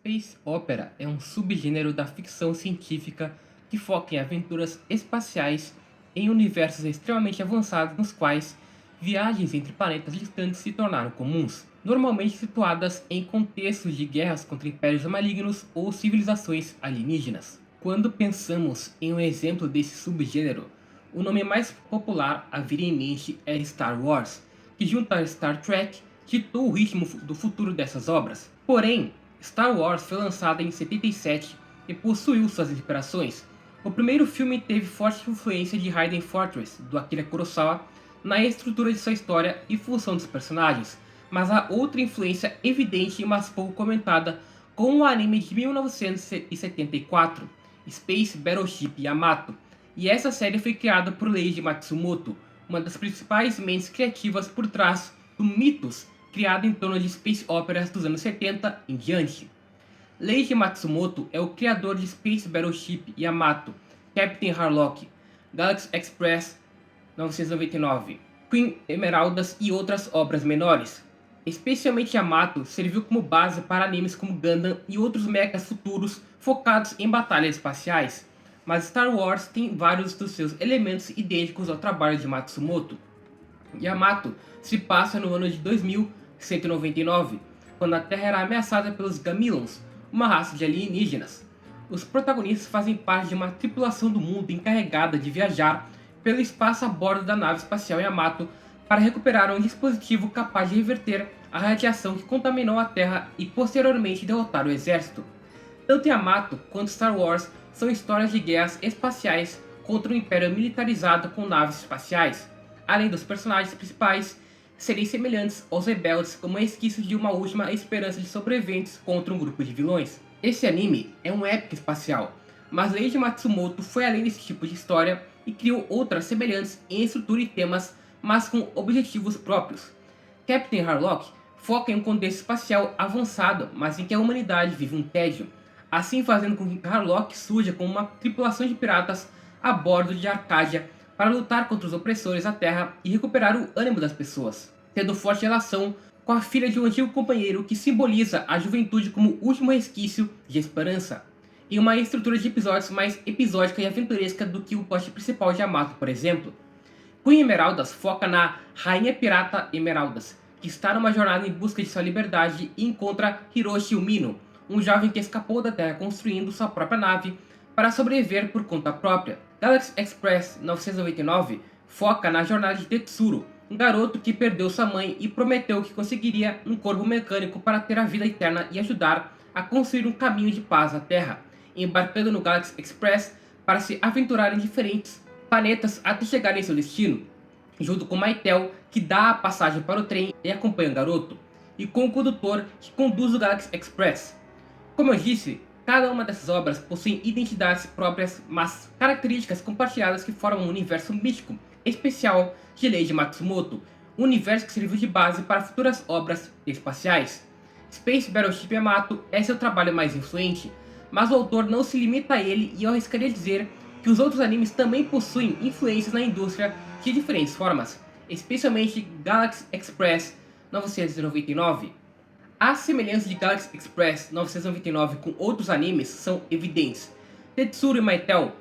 Space Opera é um subgênero da ficção científica que foca em aventuras espaciais em universos extremamente avançados nos quais viagens entre planetas distantes se tornaram comuns, normalmente situadas em contextos de guerras contra impérios malignos ou civilizações alienígenas. Quando pensamos em um exemplo desse subgênero, o nome mais popular a vir em mente é Star Wars, que junto a Star Trek ditou o ritmo do futuro dessas obras. Porém, Star Wars foi lançada em 77 e possuiu suas inspirações. O primeiro filme teve forte influência de Raiden Fortress, do Akira Kurosawa, na estrutura de sua história e função dos personagens, mas há outra influência evidente mas pouco comentada com o anime de 1974, Space Battleship Yamato, e essa série foi criada por Leiji Matsumoto, uma das principais mentes criativas por trás do Mythos, criado em torno de space operas dos anos 70 em diante. Leiji Matsumoto é o criador de Space Battleship Yamato, Captain Harlock, Galaxy Express 999, Queen Emeraldas e outras obras menores. Especialmente Yamato serviu como base para animes como Gundam e outros mechas futuros focados em batalhas espaciais, mas Star Wars tem vários dos seus elementos idênticos ao trabalho de Matsumoto. Yamato se passa no ano de 2199, quando a Terra era ameaçada pelos Gamilons, uma raça de alienígenas. Os protagonistas fazem parte de uma tripulação do mundo encarregada de viajar pelo espaço a bordo da nave espacial Yamato para recuperar um dispositivo capaz de reverter a radiação que contaminou a Terra e posteriormente derrotar o exército. Tanto Yamato quanto Star Wars são histórias de guerras espaciais contra um império militarizado com naves espaciais, além dos personagens principais serem semelhantes aos rebeldes como resquícios de uma última esperança de sobreviventes contra um grupo de vilões. Esse anime é um épico espacial, mas Leiji Matsumoto foi além desse tipo de história e criou outras semelhantes em estrutura e temas, mas com objetivos próprios. Captain Harlock foca em um contexto espacial avançado, mas em que a humanidade vive um tédio, assim fazendo com que Harlock surja como uma tripulação de piratas a bordo de Arcadia para lutar contra os opressores da Terra e recuperar o ânimo das pessoas, tendo forte relação com a filha de um antigo companheiro que simboliza a juventude como último resquício de esperança, e uma estrutura de episódios mais episódica e aventuresca do que o plot principal de Yamato, por exemplo. Queen Emeraldas foca na Rainha Pirata Emeraldas, que está numa jornada em busca de sua liberdade e encontra Hiroshi Umino, um jovem que escapou da Terra construindo sua própria nave para sobreviver por conta própria. Galaxy Express 999 foca na jornada de Tetsuro, um garoto que perdeu sua mãe e prometeu que conseguiria um corpo mecânico para ter a vida eterna e ajudar a construir um caminho de paz à Terra, embarcando no Galaxy Express para se aventurar em diferentes planetas até chegar em seu destino, junto com Maitel, que dá a passagem para o trem e acompanha o garoto, e com o condutor que conduz o Galaxy Express. Como eu disse, cada uma dessas obras possui identidades próprias, mas características compartilhadas que formam um universo místico especial de Leiji Matsumoto, um universo que serviu de base para futuras obras espaciais. Space Battleship Yamato é seu trabalho mais influente, mas o autor não se limita a ele e eu arriscaria dizer que os outros animes também possuem influências na indústria de diferentes formas, especialmente Galaxy Express 999. As semelhanças de Galaxy Express 999 com outros animes são evidentes. Tetsuro e Maitel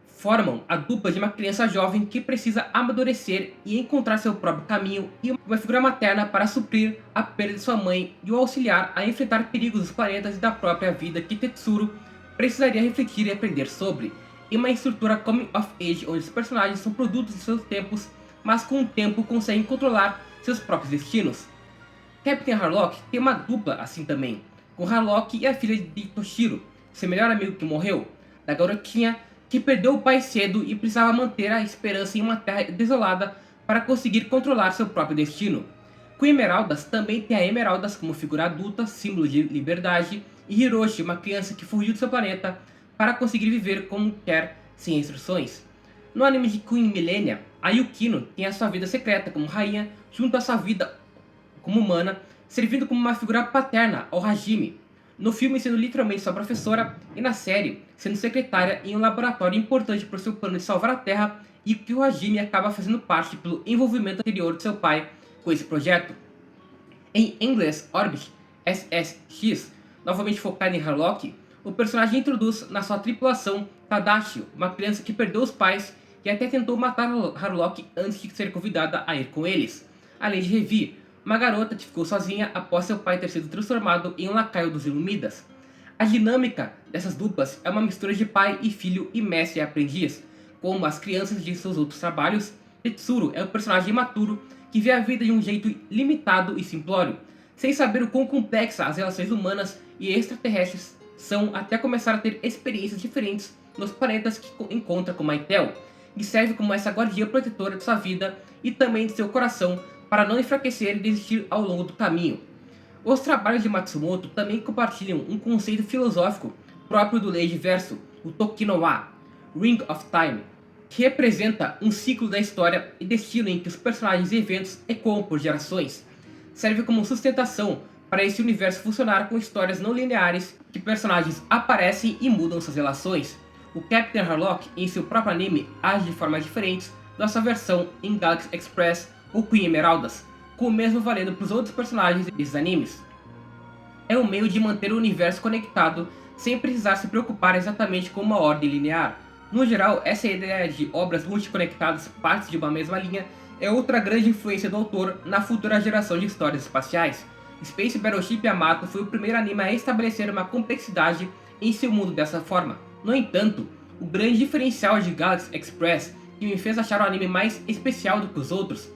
formam a dupla de uma criança jovem que precisa amadurecer e encontrar seu próprio caminho e uma figura materna para suprir a perda de sua mãe e o auxiliar a enfrentar perigos dos planetas e da própria vida que Tetsuro precisaria refletir e aprender sobre, em uma estrutura coming of age onde os personagens são produtos de seus tempos, mas com o tempo conseguem controlar seus próprios destinos. Captain Harlock tem uma dupla assim também, com Harlock e a filha de Toshiro, seu melhor amigo que morreu, da garotinha que perdeu o pai cedo e precisava manter a esperança em uma terra desolada para conseguir controlar seu próprio destino. Queen Emeraldas também tem a Emeraldas como figura adulta, símbolo de liberdade, e Hiroshi, uma criança que fugiu do seu planeta para conseguir viver como quer, sem instruções. No anime de Queen Millennia, a Yukino tem a sua vida secreta como rainha, junto à sua vida como humana, servindo como uma figura paterna ao Hajime, no filme sendo literalmente sua professora e na série sendo secretária em um laboratório importante para o seu plano de salvar a Terra e que o Hajime acaba fazendo parte pelo envolvimento anterior de seu pai com esse projeto. Em Endless Orbit SSX, novamente focada em Harlock, o personagem introduz na sua tripulação Tadashi, uma criança que perdeu os pais e até tentou matar Harlock antes de ser convidada a ir com eles. Além de Revi, uma garota que ficou sozinha após seu pai ter sido transformado em um lacaio dos Ilumidas. A dinâmica dessas duplas é uma mistura de pai e filho e mestre e aprendiz. Como as crianças de seus outros trabalhos, Tetsuro é um personagem imaturo que vê a vida de um jeito limitado e simplório, sem saber o quão complexas as relações humanas e extraterrestres são até começar a ter experiências diferentes nos planetas que encontra com Maitel, e serve como essa guardiã protetora de sua vida e também de seu coração para não enfraquecer e desistir ao longo do caminho. Os trabalhos de Matsumoto também compartilham um conceito filosófico próprio do Leiji Verso, o Tokinowa, Ring of Time, que representa um ciclo da história e destino em que os personagens e eventos ecoam por gerações. Serve como sustentação para esse universo funcionar com histórias não lineares que personagens aparecem e mudam suas relações. O Captain Harlock, em seu próprio anime, age de formas diferentes da sua versão em Galaxy Express ou Queen Emeraldas, com o mesmo valendo para os outros personagens desses animes. É um meio de manter o universo conectado sem precisar se preocupar exatamente com uma ordem linear. No geral, essa ideia de obras multiconectadas, partes de uma mesma linha, é outra grande influência do autor na futura geração de histórias espaciais. Space Battleship Yamato foi o primeiro anime a estabelecer uma complexidade em seu mundo dessa forma. No entanto, o grande diferencial de Galaxy Express, que me fez achar o anime mais especial do que os outros,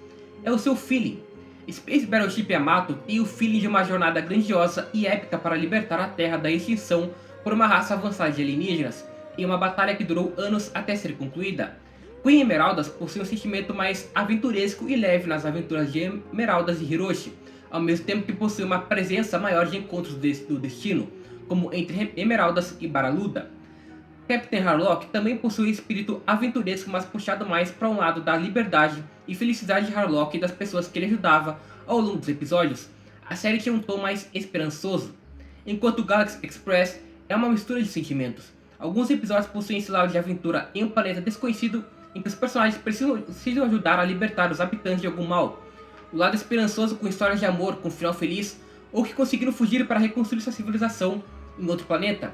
é o seu feeling. Space Battleship Yamato tem o feeling de uma jornada grandiosa e épica para libertar a Terra da extinção por uma raça avançada de alienígenas, em uma batalha que durou anos até ser concluída. Queen Emeraldas possui um sentimento mais aventuresco e leve nas aventuras de Emeraldas e Hiroshi, ao mesmo tempo que possui uma presença maior de encontros do destino, como entre Emeraldas e Baraluda. Captain Harlock também possui espírito aventuresco, mas puxado mais para um lado da liberdade e felicidade de Harlock e das pessoas que ele ajudava ao longo dos episódios. A série tinha um tom mais esperançoso, enquanto Galaxy Express é uma mistura de sentimentos. Alguns episódios possuem esse lado de aventura em um planeta desconhecido em que os personagens precisam ajudar a libertar os habitantes de algum mal. O lado esperançoso com histórias de amor com final feliz, ou que conseguiram fugir para reconstruir sua civilização em outro planeta.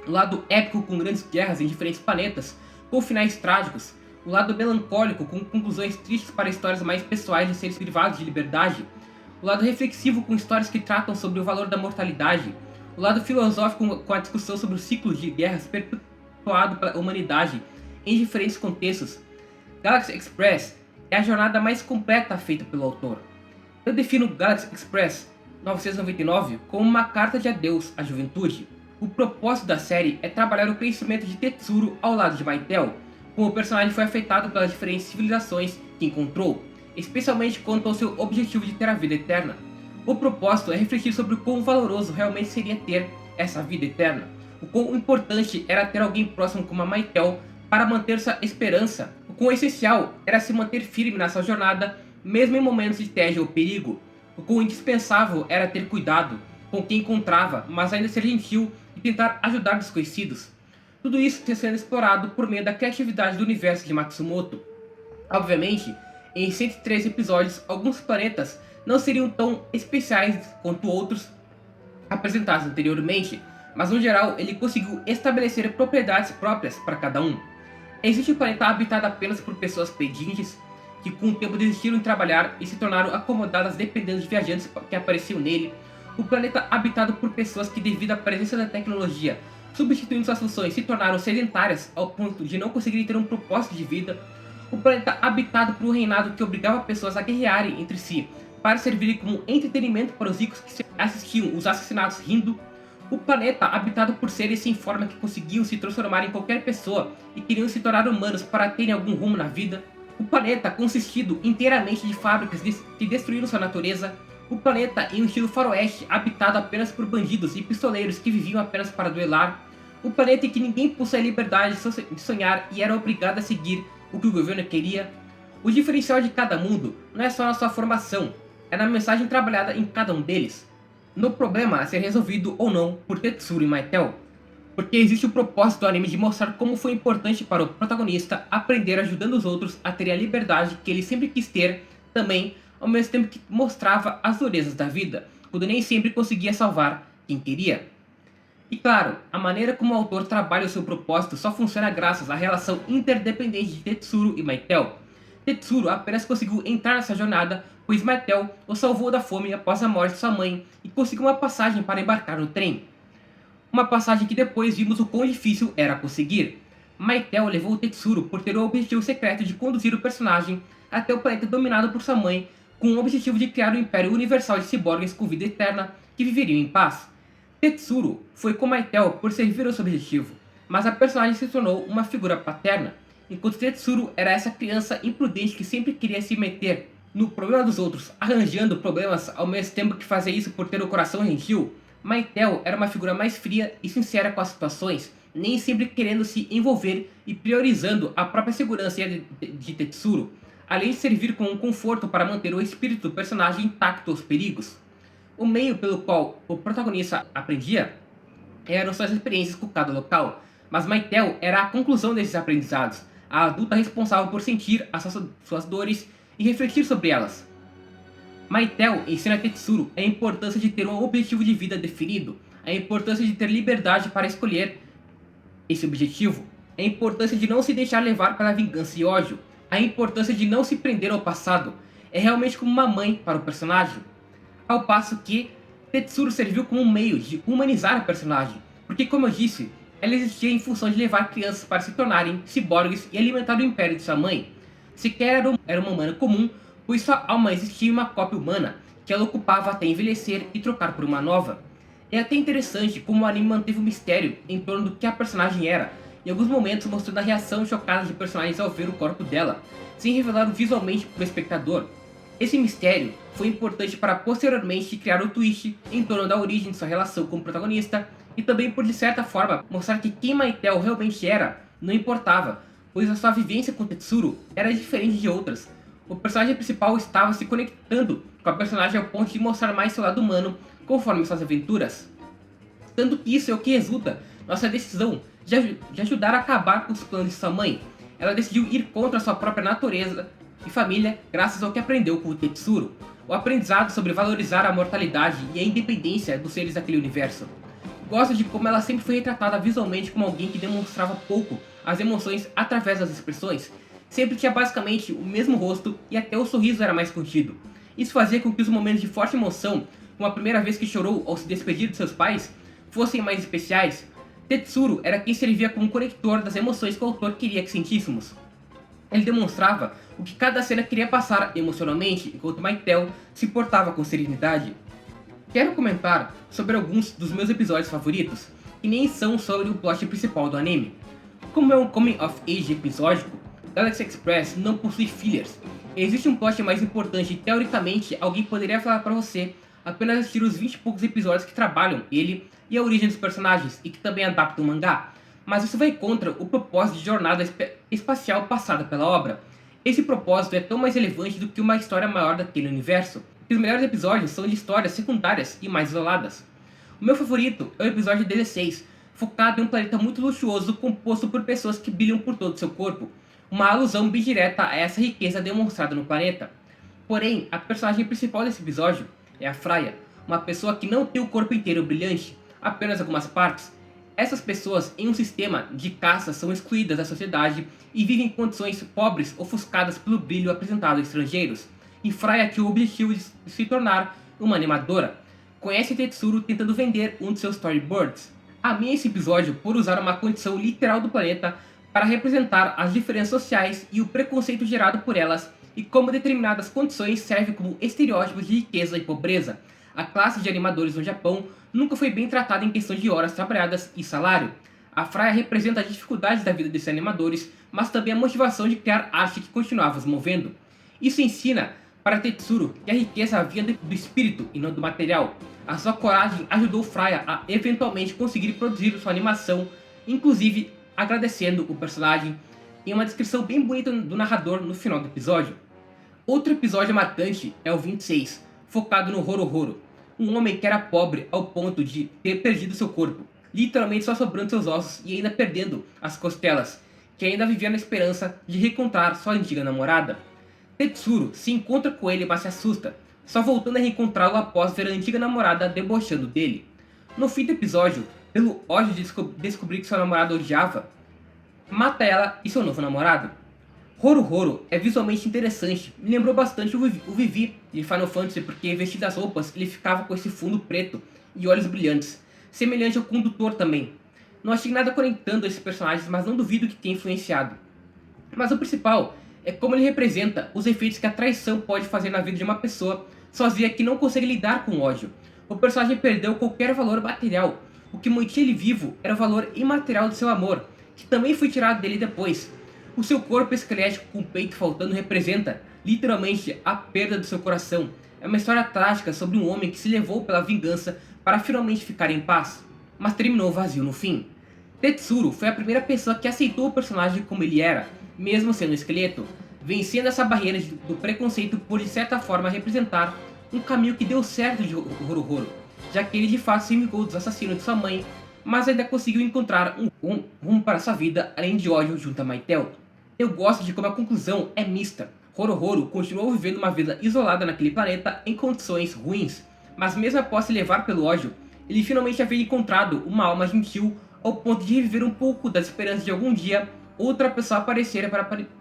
O lado épico com grandes guerras em diferentes planetas, com finais trágicos. O lado melancólico com conclusões tristes para histórias mais pessoais de seres privados de liberdade. O lado reflexivo com histórias que tratam sobre o valor da mortalidade. O lado filosófico com a discussão sobre o ciclo de guerras perpetuado pela humanidade em diferentes contextos. Galaxy Express é a jornada mais completa feita pelo autor. Eu defino Galaxy Express 999 como uma carta de adeus à juventude. O propósito da série é trabalhar o crescimento de Tetsuro ao lado de Maitel, como o personagem foi afetado pelas diferentes civilizações que encontrou, especialmente quanto ao seu objetivo de ter a vida eterna. O propósito é refletir sobre o quão valoroso realmente seria ter essa vida eterna, o quão importante era ter alguém próximo como a Maitel para manter sua esperança, o quão essencial era se manter firme nessa jornada, mesmo em momentos de tédio ou perigo, o quão indispensável era ter cuidado com quem encontrava, mas ainda ser gentil e tentar ajudar desconhecidos. Tudo isso está sendo explorado por meio da criatividade do universo de Matsumoto. Obviamente, em 103 episódios, alguns planetas não seriam tão especiais quanto outros apresentados anteriormente, mas no geral ele conseguiu estabelecer propriedades próprias para cada um. Existe um planeta habitado apenas por pessoas pedintes, que com o tempo desistiram de trabalhar e se tornaram acomodadas dependendo de viajantes que apareciam nele. O planeta habitado por pessoas que, devido à presença da tecnologia, substituindo suas funções, se tornaram sedentárias ao ponto de não conseguirem ter um propósito de vida. O planeta habitado por um reinado que obrigava pessoas a guerrearem entre si para servirem como entretenimento para os ricos que assistiam os assassinatos rindo. O planeta habitado por seres sem forma que conseguiam se transformar em qualquer pessoa e queriam se tornar humanos para terem algum rumo na vida. O planeta consistido inteiramente de fábricas que destruíram sua natureza. O planeta em um estilo faroeste, habitado apenas por bandidos e pistoleiros que viviam apenas para duelar. O planeta em que ninguém possui a liberdade de sonhar e era obrigado a seguir o que o governo queria. O diferencial de cada mundo não é só na sua formação, é na mensagem trabalhada em cada um deles. No problema a ser resolvido ou não por Tetsuro e Maitel. Porque existe o propósito do anime de mostrar como foi importante para o protagonista aprender ajudando os outros a terem a liberdade que ele sempre quis ter também, ao mesmo tempo que mostrava as durezas da vida, quando nem sempre conseguia salvar quem queria. E claro, a maneira como o autor trabalha o seu propósito só funciona graças à relação interdependente de Tetsuro e Maitel. Tetsuro apenas conseguiu entrar nessa jornada, pois Maitel o salvou da fome após a morte de sua mãe e conseguiu uma passagem para embarcar no trem. Uma passagem que depois vimos o quão difícil era conseguir. Maitel levou Tetsuro por ter o objetivo secreto de conduzir o personagem até o planeta dominado por sua mãe, com o objetivo de criar um império universal de ciborgues com vida eterna que viveriam em paz. Tetsuro foi com Maitel por servir ao seu objetivo, mas a personagem se tornou uma figura paterna, enquanto Tetsuro era essa criança imprudente que sempre queria se meter no problema dos outros, arranjando problemas ao mesmo tempo que fazia isso por ter o coração gentil. Maitel era uma figura mais fria e sincera com as situações, nem sempre querendo se envolver e priorizando a própria segurança de Tetsuro, além de servir como um conforto para manter o espírito do personagem intacto aos perigos. O meio pelo qual o protagonista aprendia eram suas experiências com cada local, mas Maitel era a conclusão desses aprendizados, a adulta responsável por sentir as suas dores e refletir sobre elas. Maitel ensina a Tetsuro a importância de ter um objetivo de vida definido, a importância de ter liberdade para escolher esse objetivo, a importância de não se deixar levar pela vingança e ódio, a importância de não se prender ao passado. É realmente como uma mãe para o personagem. Ao passo que Tetsuro serviu como um meio de humanizar a personagem, porque como eu disse, ela existia em função de levar crianças para se tornarem ciborgues e alimentar o império de sua mãe. Sequer era uma humana comum, pois sua alma existia em uma cópia humana, que ela ocupava até envelhecer e trocar por uma nova. É até interessante como o anime manteve o mistério em torno do que a personagem era, em alguns momentos mostrando a reação chocada de personagens ao ver o corpo dela, sem revelar visualmente para o espectador. Esse mistério foi importante para posteriormente criar o twist em torno da origem de sua relação com o protagonista, e também por de certa forma mostrar que quem Maitel realmente era não importava, pois a sua vivência com Tetsuro era diferente de outras. O personagem principal estava se conectando com a personagem ao ponto de mostrar mais seu lado humano conforme suas aventuras. Tanto que isso é o que resulta nossa decisão de ajudar a acabar com os planos de sua mãe. Ela decidiu ir contra sua própria natureza e família graças ao que aprendeu com o Tetsuro, o aprendizado sobre valorizar a mortalidade e a independência dos seres daquele universo. Gosto de como ela sempre foi retratada visualmente como alguém que demonstrava pouco as emoções através das expressões, sempre tinha basicamente o mesmo rosto e até o sorriso era mais contido. Isso fazia com que os momentos de forte emoção, como a primeira vez que chorou ao se despedir de seus pais, fossem mais especiais. Tetsuro era quem servia como conector das emoções que o autor queria que sentíssemos. Ele demonstrava o que cada cena queria passar emocionalmente, enquanto Maitel se portava com serenidade. Quero comentar sobre alguns dos meus episódios favoritos, que nem são sobre o plot principal do anime. Como é um coming of age episódico, Galaxy Express não possui fillers. Existe um plot mais importante e teoricamente alguém poderia falar para você apenas assistir os 20 e poucos episódios que trabalham ele e a origem dos personagens e que também adaptam o mangá, mas isso vai contra o propósito de jornada espacial passada pela obra. Esse propósito é tão mais relevante do que uma história maior daquele universo. Os melhores episódios são de histórias secundárias e mais isoladas. O meu favorito é o episódio 16, focado em um planeta muito luxuoso composto por pessoas que brilham por todo o seu corpo, uma alusão bem direta a essa riqueza demonstrada no planeta. Porém, a personagem principal desse episódio é a Freya, uma pessoa que não tem o corpo inteiro brilhante, apenas algumas partes. Essas pessoas em um sistema de caça são excluídas da sociedade e vivem em condições pobres ofuscadas pelo brilho apresentado a estrangeiros. E Freya tinha o objetivo de se tornar uma animadora. Conhece Tetsuro tentando vender um de seus storyboards. Amei esse episódio por usar uma condição literal do planeta para representar as diferenças sociais e o preconceito gerado por elas e como determinadas condições servem como estereótipos de riqueza e pobreza. A classe de animadores no Japão nunca foi bem tratada em questão de horas trabalhadas e salário. A Freya representa as dificuldades da vida desses animadores, mas também a motivação de criar arte que continuava os movendo. Isso ensina para Tetsuro que a riqueza vinha do espírito e não do material. A sua coragem ajudou Freya a eventualmente conseguir produzir sua animação, inclusive agradecendo o personagem em uma descrição bem bonita do narrador no final do episódio. Outro episódio marcante é o 26, focado no Horo-Horo, um homem que era pobre ao ponto de ter perdido seu corpo, literalmente só sobrando seus ossos e ainda perdendo as costelas, que ainda vivia na esperança de reencontrar sua antiga namorada. Tetsuro se encontra com ele, mas se assusta, só voltando a reencontrá-lo após ver a antiga namorada debochando dele. No fim do episódio, pelo ódio de descobrir que sua namorada odiava, mata ela e seu novo namorado. Horo é visualmente interessante, me lembrou bastante o Vivi de Final Fantasy, porque vestido as roupas ele ficava com esse fundo preto e olhos brilhantes, semelhante ao condutor também. Não achei nada conectando esses personagens, mas não duvido que tenha influenciado. Mas o principal é como ele representa os efeitos que a traição pode fazer na vida de uma pessoa sozinha que não consegue lidar com o ódio. O personagem perdeu qualquer valor material. O que mantinha ele vivo era o valor imaterial do seu amor, que também foi tirado dele depois. O seu corpo esquelético com o peito faltando representa, literalmente, a perda do seu coração. É uma história trágica sobre um homem que se levou pela vingança para finalmente ficar em paz, mas terminou vazio no fim. Tetsuro foi a primeira pessoa que aceitou o personagem como ele era, mesmo sendo um esqueleto, vencendo essa barreira do preconceito por de certa forma representar um caminho que deu certo de Horo, já que ele de fato se vingou dos assassinos de sua mãe, mas ainda conseguiu encontrar um rumo para sua vida além de ódio junto a Mytel. Eu gosto de como a conclusão é mista. Horo continuou vivendo uma vida isolada naquele planeta em condições ruins, mas mesmo após se levar pelo ódio, ele finalmente havia encontrado uma alma gentil ao ponto de reviver um pouco da esperança de algum dia outra pessoa aparecer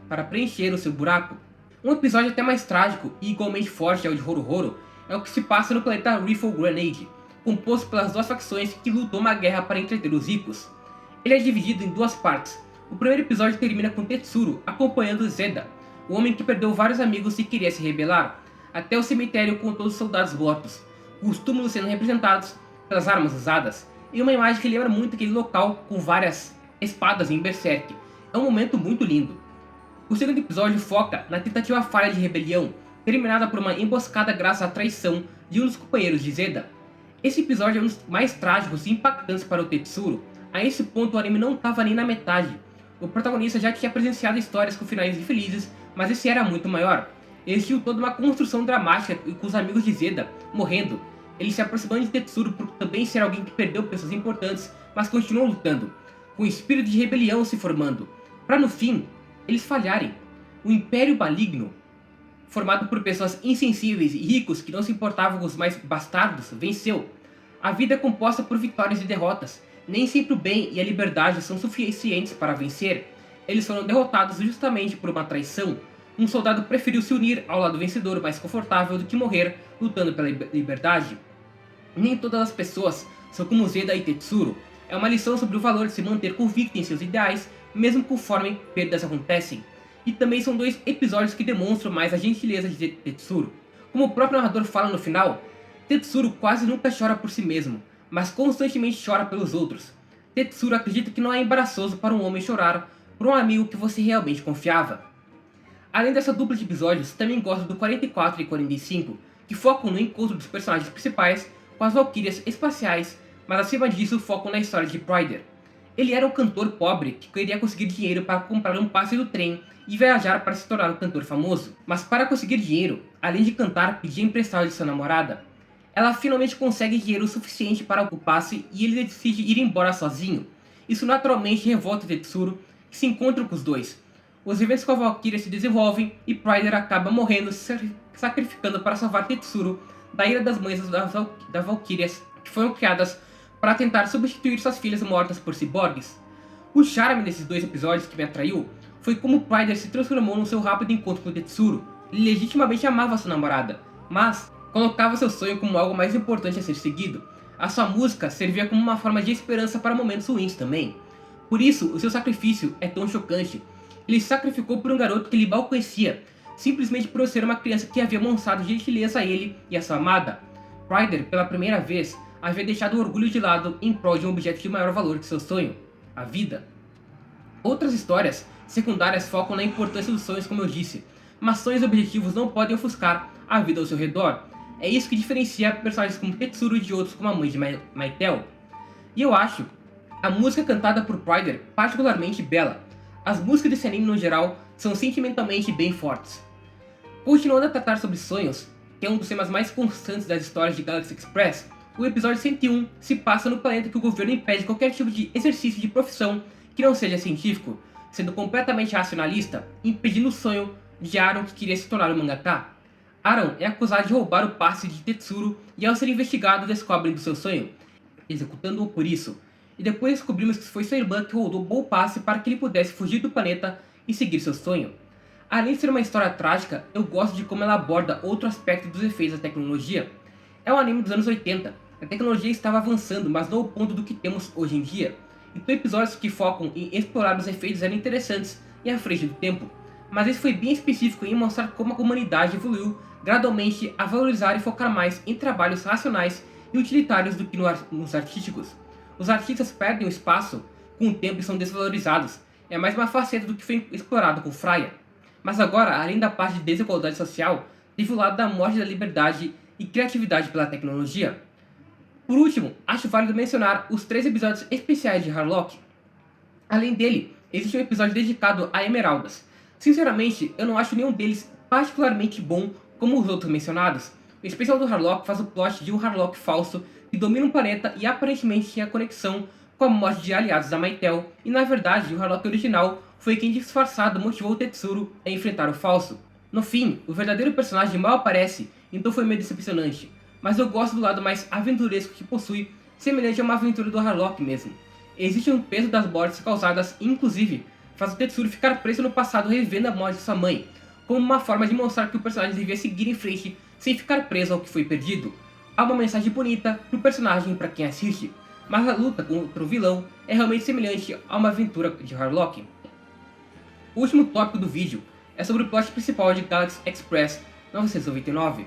para preencher o seu buraco. Um episódio até mais trágico e igualmente forte ao de Horo é o que se passa no planeta Riffle Grenade, composto pelas duas facções que lutam uma guerra para entreter os ricos. Ele é dividido em duas partes. O primeiro episódio termina com Tetsuro acompanhando Zeda, o homem que perdeu vários amigos e queria se rebelar, até o cemitério com todos os soldados mortos, os túmulos sendo representados pelas armas usadas, e uma imagem que lembra muito aquele local com várias espadas em Berserk. É um momento muito lindo. O segundo episódio foca na tentativa falha de rebelião, terminada por uma emboscada graças à traição de um dos companheiros de Zeda. Esse episódio é um dos mais trágicos e impactantes para o Tetsuro. A esse ponto o anime não estava nem na metade. O protagonista já tinha presenciado histórias com finais infelizes, mas esse era muito maior. Existiu toda uma construção dramática com os amigos de Zeda morrendo, ele se aproximando de Tetsuro por também ser alguém que perdeu pessoas importantes, mas continuou lutando, com o espírito de rebelião se formando, para no fim, eles falharem. O Império Maligno, formado por pessoas insensíveis e ricos que não se importavam com os mais bastardos, venceu. A vida é composta por vitórias e derrotas. Nem sempre o bem e a liberdade são suficientes para vencer. Eles foram derrotados justamente por uma traição. Um soldado preferiu se unir ao lado vencedor mais confortável do que morrer lutando pela liberdade. Nem todas as pessoas são como Zeda e Tetsuro. É uma lição sobre o valor de se manter convicto em seus ideais, mesmo conforme perdas acontecem. E também são dois episódios que demonstram mais a gentileza de Tetsuro. Como o próprio narrador fala no final, Tetsuro quase nunca chora por si mesmo, mas constantemente chora pelos outros. Tetsuro acredita que não é embaraçoso para um homem chorar por um amigo que você realmente confiava. Além dessa dupla de episódios, também gosto do 44 e 45, que focam no encontro dos personagens principais com as valquírias espaciais, mas acima disso focam na história de Pryder. Ele era um cantor pobre que queria conseguir dinheiro para comprar um passe do trem e viajar para se tornar um cantor famoso. Mas para conseguir dinheiro, além de cantar, pedia emprestado de sua namorada. Ela finalmente consegue dinheiro suficiente para o passe e ele decide ir embora sozinho. Isso naturalmente revolta Tetsuro, que se encontra com os dois. Os eventos com a Valkyria se desenvolvem e Pryder acaba morrendo, se sacrificando para salvar Tetsuro da ira das mães das Valkyrias, que foram criadas para tentar substituir suas filhas mortas por ciborgues. O charme desses dois episódios que me atraiu foi como Pryder se transformou no seu rápido encontro com Tetsuro. Ele legitimamente amava sua namorada, mas colocava seu sonho como algo mais importante a ser seguido. A sua música servia como uma forma de esperança para momentos ruins também. Por isso, o seu sacrifício é tão chocante. Ele se sacrificou por um garoto que ele mal conhecia, simplesmente por ser uma criança que havia mostrado gentileza a ele e a sua amada. Pryder, pela primeira vez, havia deixado o orgulho de lado em prol de um objeto de maior valor que seu sonho, a vida. Outras histórias secundárias focam na importância dos sonhos, como eu disse, mas sonhos e objetivos não podem ofuscar a vida ao seu redor. É isso que diferencia personagens como Tetsuro de outros como a mãe de Mytel. E eu acho a música cantada por Pryder particularmente bela. As músicas desse anime no geral são sentimentalmente bem fortes. Continuando a tratar sobre sonhos, que é um dos temas mais constantes das histórias de Galaxy Express, o episódio 101 se passa no planeta que o governo impede qualquer tipo de exercício de profissão que não seja científico, sendo completamente racionalista, impedindo o sonho de Aaron, que queria se tornar um mangaka. Aaron é acusado de roubar o passe de Tetsuro e ao ser investigado descobrem do seu sonho. executando-o por isso, e depois descobrimos que foi sua irmã que rodou o bom passe para que ele pudesse fugir do planeta e seguir seu sonho. Além de ser uma história trágica, eu gosto de como ela aborda outro aspecto dos efeitos da tecnologia. É um anime dos anos 80, a tecnologia estava avançando, mas não ao ponto do que temos hoje em dia. Então episódios que focam em explorar os efeitos eram interessantes e à frente do tempo, mas esse foi bem específico em mostrar como a humanidade evoluiu gradualmente a valorizar e focar mais em trabalhos racionais e utilitários do que nos artísticos. Os artistas perdem o espaço com o tempo e são desvalorizados. É mais uma faceta do que foi explorado com Freya. Mas agora, além da parte de desigualdade social, teve o lado da morte da liberdade e criatividade pela tecnologia. Por último, acho válido mencionar os 3 episódios especiais de Harlock. Além dele, existe um episódio dedicado a Emeraldas. Sinceramente, eu não acho nenhum deles particularmente bom como os outros mencionados. O especial do Harlock faz o plot de um Harlock falso que domina um planeta e aparentemente tinha conexão com a morte de aliados da Mytel, e na verdade o Harlock original foi quem disfarçado motivou o Tetsuro a enfrentar o falso. No fim, o verdadeiro personagem mal aparece, então foi meio decepcionante, mas eu gosto do lado mais aventuresco que possui, semelhante a uma aventura do Harlock mesmo. Existe um peso das mortes causadas e inclusive faz o Tetsuro ficar preso no passado revendo a morte de sua mãe, como uma forma de mostrar que o personagem devia seguir em frente sem ficar preso ao que foi perdido. Há uma mensagem bonita pro personagem e para quem assiste, mas a luta contra o vilão é realmente semelhante a uma aventura de Harlock. O último tópico do vídeo é sobre o plot principal de Galaxy Express 999.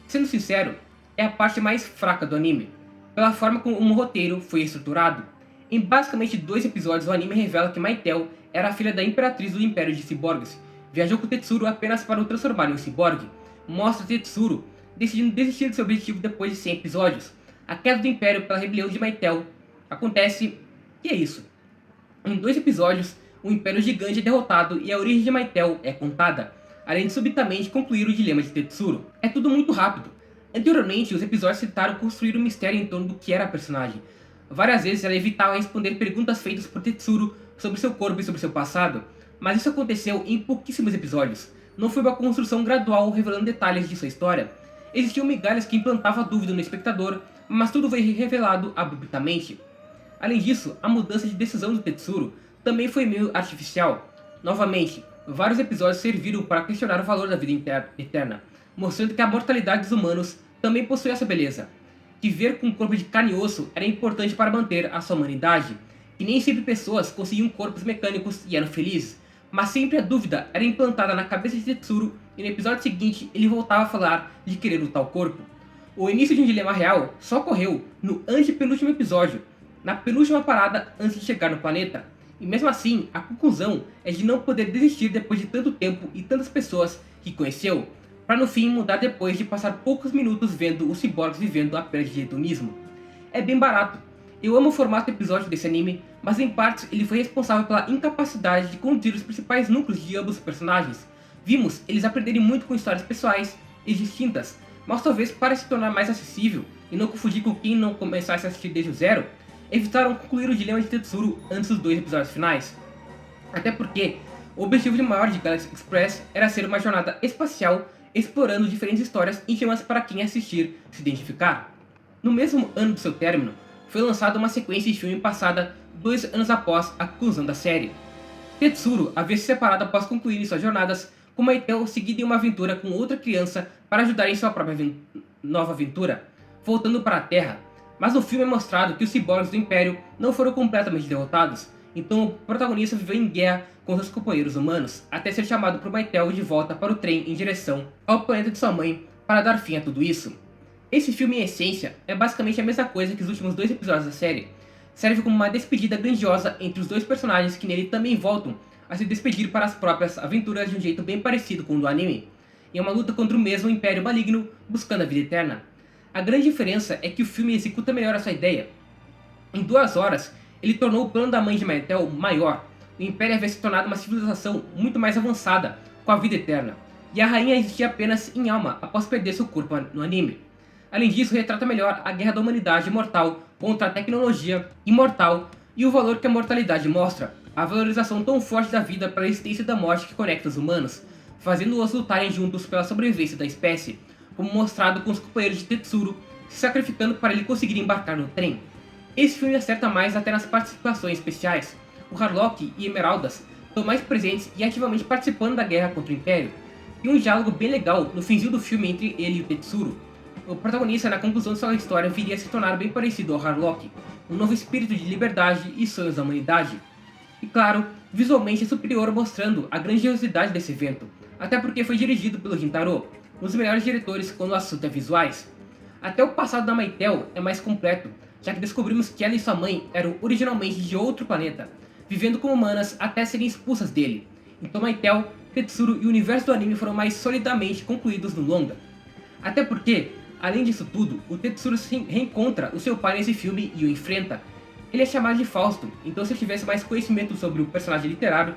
Sendo sincero, é a parte mais fraca do anime, pela forma como o roteiro foi estruturado. Em basicamente 2 episódios, o anime revela que Mytel era a filha da Imperatriz do Império de Ciborgues, viajou com Tetsuro apenas para o transformar em um ciborgue. Mostra Tetsuro decidindo desistir de seu objetivo depois de 100 episódios. A queda do Império pela rebelião de Mytel acontece, e é isso. Em 2 episódios, o Império Gigante é derrotado e a origem de Mytel é contada, além de subitamente concluir o dilema de Tetsuro. É tudo muito rápido. Anteriormente, os episódios tentaram construir um mistério em torno do que era a personagem. Várias vezes ela evitava responder perguntas feitas por Tetsuro sobre seu corpo e sobre seu passado, mas isso aconteceu em pouquíssimos episódios. Não foi uma construção gradual revelando detalhes de sua história. Existiam migalhas que implantavam a dúvida no espectador, mas tudo foi revelado abruptamente. Além disso, a mudança de decisão do Tetsuro também foi meio artificial. Novamente, vários episódios serviram para questionar o valor da vida eterna, mostrando que a mortalidade dos humanos também possui essa beleza. Viver com um corpo de carne e osso era importante para manter a sua humanidade, e nem sempre pessoas conseguiam corpos mecânicos e eram felizes, mas sempre a dúvida era implantada na cabeça de Tetsuro e no episódio seguinte ele voltava a falar de querer o tal corpo. O início de um dilema real só ocorreu no antepenúltimo episódio, na penúltima parada antes de chegar no planeta, e mesmo assim a conclusão é de não poder desistir depois de tanto tempo e tantas pessoas que conheceu, para no fim mudar depois de passar poucos minutos vendo os ciborgues vivendo apenas de hedonismo. É bem barato. Eu amo o formato episódio desse anime, mas em partes ele foi responsável pela incapacidade de conduzir os principais núcleos de ambos os personagens. Vimos eles aprenderem muito com histórias pessoais e distintas, mas talvez para se tornar mais acessível e não confundir com quem não começasse a assistir desde o zero, evitaram concluir o dilema de Tetsuro antes dos 2 episódios finais. Até porque o objetivo maior de Galaxy Express era ser uma jornada espacial explorando diferentes histórias íntimas para quem assistir se identificar. No mesmo ano do seu término, foi lançada uma sequência de filme passada 2 anos após a conclusão da série. Tetsuro havia se separado após concluírem suas jornadas, com Mytel seguindo em uma aventura com outra criança para ajudar em sua própria nova aventura, voltando para a Terra. Mas no filme é mostrado que os ciborgues do Império não foram completamente derrotados, então o protagonista viveu em guerra com seus companheiros humanos, até ser chamado por Mytel de volta para o trem em direção ao planeta de sua mãe para dar fim a tudo isso. Esse filme, em essência, é basicamente a mesma coisa que os últimos 2 episódios da série. Serve como uma despedida grandiosa entre os 2 personagens que nele também voltam a se despedir para as próprias aventuras de um jeito bem parecido com o do anime, em uma luta contra o mesmo Império Maligno buscando a vida eterna. A grande diferença é que o filme executa melhor essa ideia. Em 2 horas, ele tornou o plano da mãe de Mytel maior. O Império havia se tornado uma civilização muito mais avançada, com a vida eterna, e a rainha existia apenas em alma após perder seu corpo no anime. Além disso, retrata melhor a guerra da humanidade mortal contra a tecnologia imortal e o valor que a mortalidade mostra, a valorização tão forte da vida para a existência da morte que conecta os humanos, fazendo-os lutarem juntos pela sobrevivência da espécie, como mostrado com os companheiros de Tetsuro se sacrificando para ele conseguir embarcar no trem. Esse filme acerta mais até nas participações especiais. O Harlock e Emeraldas estão mais presentes e ativamente participando da guerra contra o Império. Tem um diálogo bem legal no finzinho do filme entre ele e o Tetsuro. O protagonista, na conclusão de sua história, viria a se tornar bem parecido ao Harlock, um novo espírito de liberdade e sonhos da humanidade. E claro, visualmente é superior, mostrando a grandiosidade desse evento, até porque foi dirigido pelo Rintaro, um dos melhores diretores quando o assunto é visuais. Até o passado da Maitel é mais completo, já que descobrimos que ela e sua mãe eram originalmente de outro planeta, vivendo como humanas até serem expulsas dele. Então Maitel, Tetsuro e o universo do anime foram mais solidamente concluídos no longa. Até porque, além disso tudo, o Tetsuro se reencontra o seu pai nesse filme e o enfrenta. Ele é chamado de Fausto, então se eu tivesse mais conhecimento sobre o personagem literário,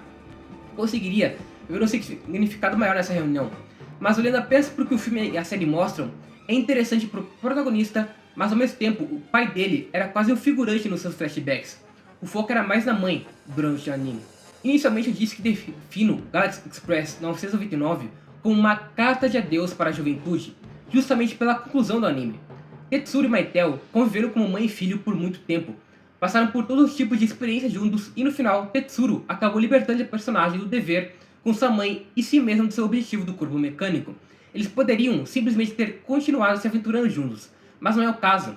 conseguiria ver um significado maior nessa reunião. Mas olhando apenas para o que o filme e a série mostram, é interessante pro protagonista, mas ao mesmo tempo o pai dele era quase um figurante nos seus flashbacks. O foco era mais na mãe durante o anime. Inicialmente eu disse que defino Galaxy Express 999 como uma carta de adeus para a juventude, justamente pela conclusão do anime. Tetsuro e Maitel conviveram como mãe e filho por muito tempo, passaram por todos os tipos de experiências juntos e no final Tetsuro acabou libertando o personagem do dever com sua mãe e si mesmo do seu objetivo do corpo mecânico. Eles poderiam simplesmente ter continuado se aventurando juntos, mas não é o caso.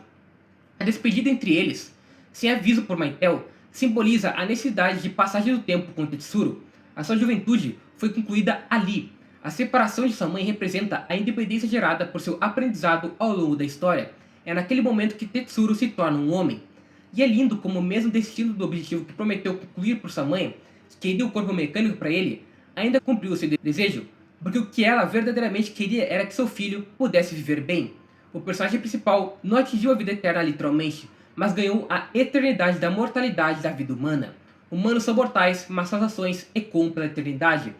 A despedida entre eles, sem aviso por Maitel, simboliza a necessidade de passagem do tempo com Tetsuro. A sua juventude foi concluída ali. A separação de sua mãe representa a independência gerada por seu aprendizado ao longo da história. É naquele momento que Tetsuro se torna um homem. E é lindo como o mesmo destino do objetivo que prometeu concluir por sua mãe, que deu o corpo mecânico para ele, ainda cumpriu seu desejo, porque o que ela verdadeiramente queria era que seu filho pudesse viver bem. O personagem principal não atingiu a vida eterna literalmente, mas ganhou a eternidade da mortalidade da vida humana. Humanos são mortais, mas suas ações ecoam pela eternidade.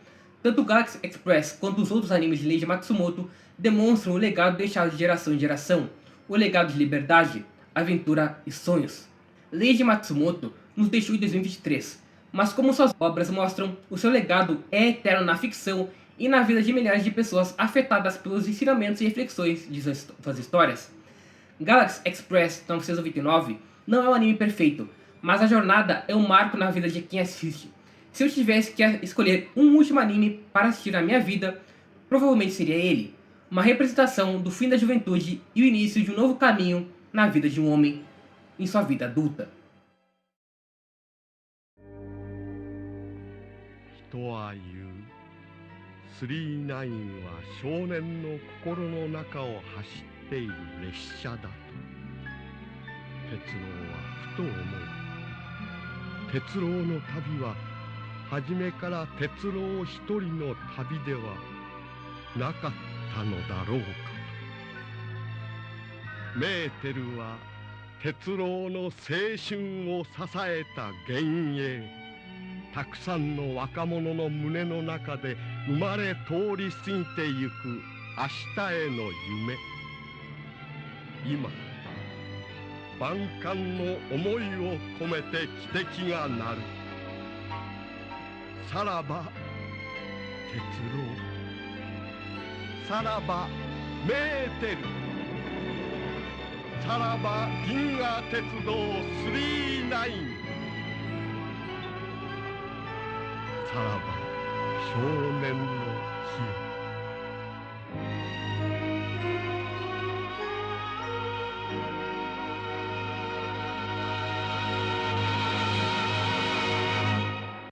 Tanto Galaxy Express quanto os outros animes de Leiji Matsumoto demonstram o legado deixado de geração em geração, o legado de liberdade, aventura e sonhos. Leiji Matsumoto nos deixou em 2023, mas como suas obras mostram, o seu legado é eterno na ficção e na vida de milhares de pessoas afetadas pelos ensinamentos e reflexões de suas histórias. Galaxy Express 999 não é um anime perfeito, mas a jornada é um marco na vida de quem assiste. Se eu tivesse que escolher um último anime para assistir na minha vida, provavelmente seria ele. Uma representação do fim da juventude e o início de um novo caminho na vida de um homem em sua vida adulta. 人は言う、39は少年の心の中を走っている列車だと。鉄郎はふと思う。鉄郎の旅は初めから鉄郎一人の旅ではなかったのだろうか。メーテルは鉄郎の青春を支えた幻影。たくさんの若者の胸の中で生まれ通り過ぎてゆく明日への夢。今万感の思いを込めて汽笛が鳴る。さらば鉄郎、さらばメーテル、さらば銀河鉄道39、さらば少年の日へ。